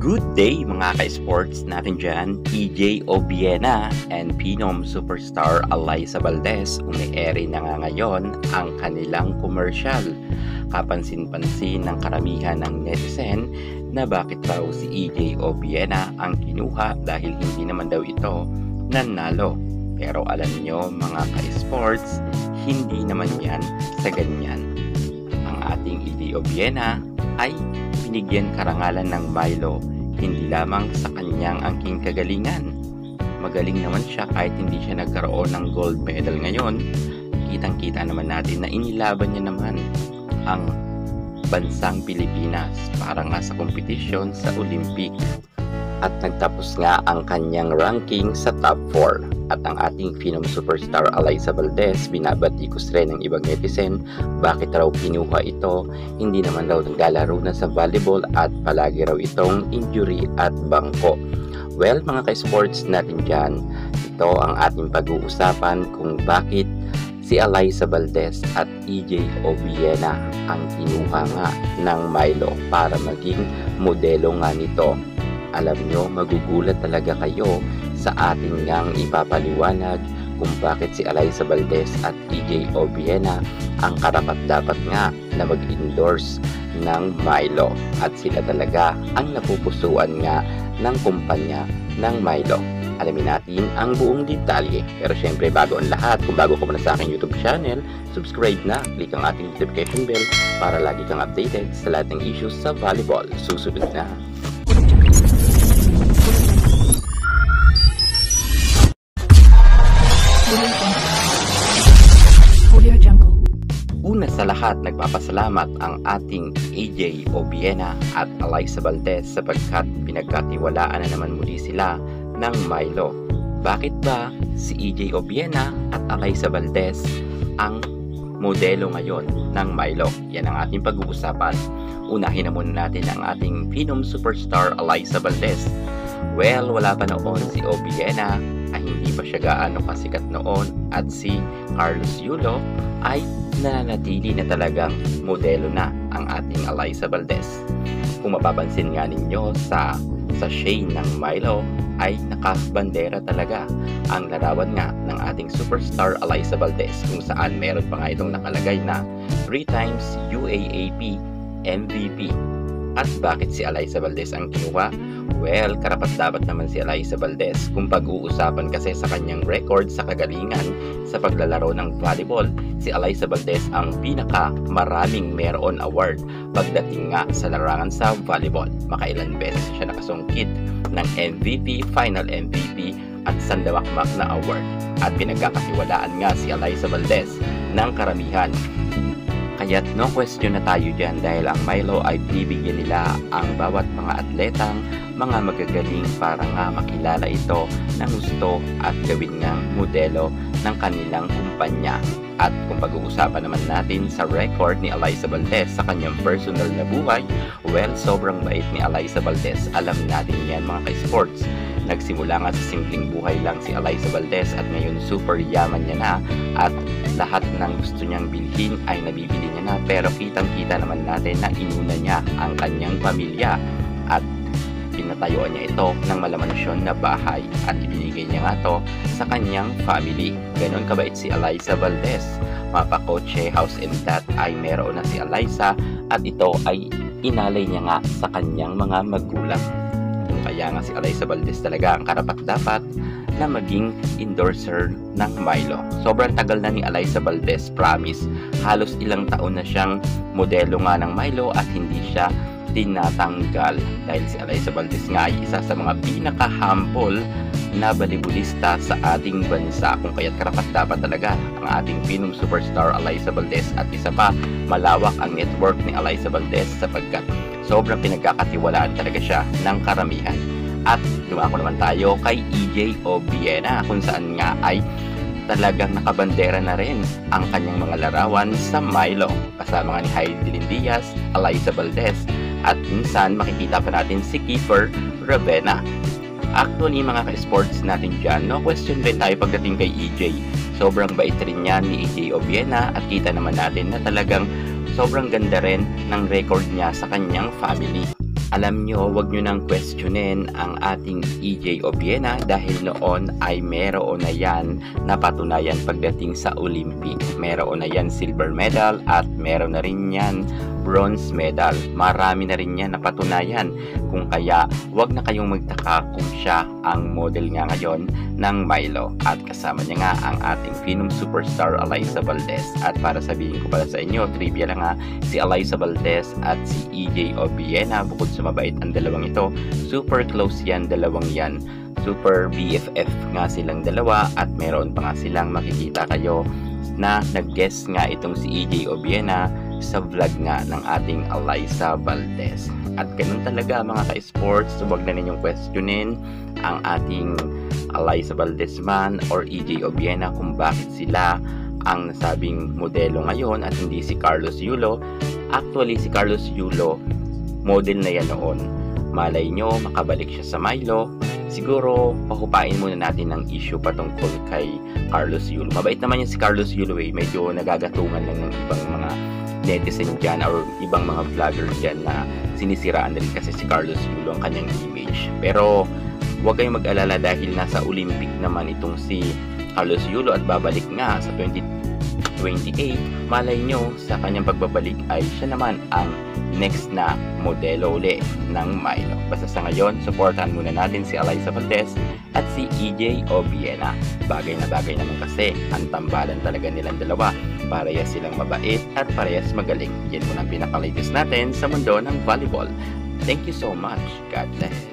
Good day mga ka-sports natin dyan, EJ Obiena and Phenom superstar Alyssa Valdez umi-airy na nga ngayon ang kanilang commercial. Kapansin-pansin ng karamihan ng netizen na bakit raw si EJ Obiena ang kinuha dahil hindi naman daw ito nanalo. Pero alam nyo mga ka-sports, hindi naman yan sa ganyan. Ang ating EJ Obiena ay binigyan karangalan ng Milo, hindi lamang sa kanyang angking kagalingan. Magaling naman siya kahit hindi siya nagkaroon ng gold medal ngayon. Kitang-kita naman natin na inilaban niya naman ang bansang Pilipinas para nga sa kompetisyon sa Olympic. At nagtapos nga ang kanyang ranking sa top 4. At ang ating Phenom superstar Alyssa Valdez, binabatikos rin ng ibang netizen bakit raw kinuha ito. Hindi naman raw naglalaro na sa volleyball at palagi raw itong injury at bangko. Well mga ka-sports natin dyan, ito ang ating pag-uusapan kung bakit si Alyssa Valdez at EJ Obiena ang kinuha nga ng Milo para maging modelo nga nito. Alam nyo, magugulat talaga kayo sa ating ngang ipapaliwanag kung bakit si Alyssa Valdez at EJ Obiena ang karapat-dapat nga na mag-endorse ng Milo. At sila talaga ang napupusuan nga ng kumpanya ng Milo. Alamin natin ang buong detalye. Pero syempre bago ang lahat, kung bago ka muna sa aking YouTube channel, subscribe na, click ang ating notification bell para lagi kang updated sa lahat ng issues sa volleyball. Susunod na. Una sa lahat, nagpapasalamat ang ating EJ Obiena at Alyssa Valdez sapagkat pinagkatiwalaan na naman muli sila ng Milo. Bakit ba si EJ Obiena at Alyssa Valdez ang modelo ngayon ng Milo? Yan ang ating pag-uusapan. Unahin na muna natin ang ating Phenom superstar Alyssa Valdez. Well, wala pa noon si Obiena, ay hindi pa siya gaano kasikat noon, at si Carlos Yulo ay nananatili na talagang modelo na ang ating Alyssa Valdez. Kung mapapansin nga ninyo sa shade ng Milo ay nakabandera talaga ang larawan nga ng ating superstar Alyssa Valdez, kung saan meron pa nga itong nakalagay na 3 times UAAP MVP. At bakit si Alyssa Valdez ang kinuha? Well, karapat-dapat naman si Alyssa Valdez kung pag-uusapan kasi sa kanyang record sa kagalingan sa paglalaro ng volleyball. Si Alyssa Valdez ang pinaka-maraming meron award pagdating nga sa larangan sa volleyball. Makailan beses siya nakasungkit ng MVP, Final MVP at Sandamakmak na award. At pinagkakatiwalaan nga si Alyssa Valdez ng karamihan. Kaya't no question na tayo dyan dahil ang Milo ay bibigyan nila ang bawat mga atletang mga magagaling para nga makilala ito ng gusto at gawin ngang modelo ng kanilang kumpanya. At kung pag-uusapan naman natin sa record ni Alyssa Valdez sa kanyang personal na buhay, well, sobrang bait ni Alyssa Valdez. Alam natin yan mga ka-sports. Nagsimula nga sa simpleng buhay lang si Alyssa Valdez at ngayon super yaman niya na at lahat ng gusto niyang bilhin ay nabibili niya na, pero kitang-kita naman natin na inuna niya ang kanyang pamilya at pinatayuan niya ito ng malamansyon na bahay at ibinigay niya nga to sa kanyang family. Ganon kabait si Alyssa Valdez. Mapakotse, house and that ay meron na si Alyssa at ito ay inalay niya nga sa kanyang mga magulang. Kaya nga si Alyssa Valdez talaga ang karapat-dapat na maging endorser ng Milo. Sobrang tagal na ni Alyssa Valdez, promise. Halos ilang taon na siyang modelo nga ng Milo at hindi siya tinatanggal dahil si Alyssa Valdez nga ay isa sa mga pinaka-humble na volleyballista sa ating bansa, kung kaya't karapat-dapat talaga ang ating Phenom superstar Alyssa Valdez. At isa pa, malawak ang network ni Alyssa Valdez sapagkat sobrang pinagkakatiwalaan talaga siya ng karamihan. At dumako naman tayo kay EJ Obiena kung saan nga ay talagang nakabandera na rin ang kanyang mga larawan sa Milo kasama nga ni Heidelin Diaz, Alyssa Valdez at minsan makikita pa natin si Kiefer Ravena. Actually mga ka-sports natin dyan, no question rin tayo pagdating kay EJ. Sobrang bait rin yan ni EJ Obiena at kita naman natin na talagang sobrang ganda rin ng record niya sa kanyang family. Alam nyo, wag nyo nang questionin ang ating EJ Obiena dahil noon ay meron na yan napatunayan pagdating sa Olympic. Meron na yan silver medal at meron na rin yan bronze medal. Marami na rin yan napatunayan. Kung kaya, wag na kayong magtaka kung siya ang model nga ngayon ng Milo. At kasama niya nga ang ating Phenom superstar Alyssa Valdez. At para sabihin ko pala sa inyo, trivia lang nga, si Alyssa Valdez at si EJ Obiena, bukod sa mabait ang dalawang ito, super close yan, dalawang yan. Super BFF nga silang dalawa at meron pa nga silang makikita kayo na nag-guest nga itong si EJ Obiena sa vlog nga ng ating Alyssa Valdez. At ganun talaga mga ka-sports, huwag na ninyong questionin ang ating Alyssa Valdez man or EJ Obiena kung bakit sila ang nasabing modelo ngayon at hindi si Carlos Yulo. Actually, si Carlos Yulo, model na yan noon. Malay nyo, makabalik siya sa Milo. Siguro, pahupain muna natin ng issue patungkol kay Carlos Yulo. Mabait naman yan si Carlos Yulo eh. Medyo nagagatungan lang ng ibang mga netizen dyan or ibang mga vlogger dyan na sinisiraan rin kasi si Carlos Yulo ang kanyang image. Pero, huwag kayong mag-alala dahil nasa Olympic naman itong si Carlos Yulo at babalik nga sa 2028. Malay nyo, sa kanyang pagbabalik ay siya naman ang next na modelo uli ng Milo. Basta sa ngayon, supportahan muna natin si Alyssa Valdez at si EJ Obiena. Bagay na bagay naman kasi ang tambalan talaga nilang dalawa. Parehas silang mabait at parehas magaling. Yan muna ang pinaka-latest natin sa mundo ng volleyball. Thank you so much. God bless.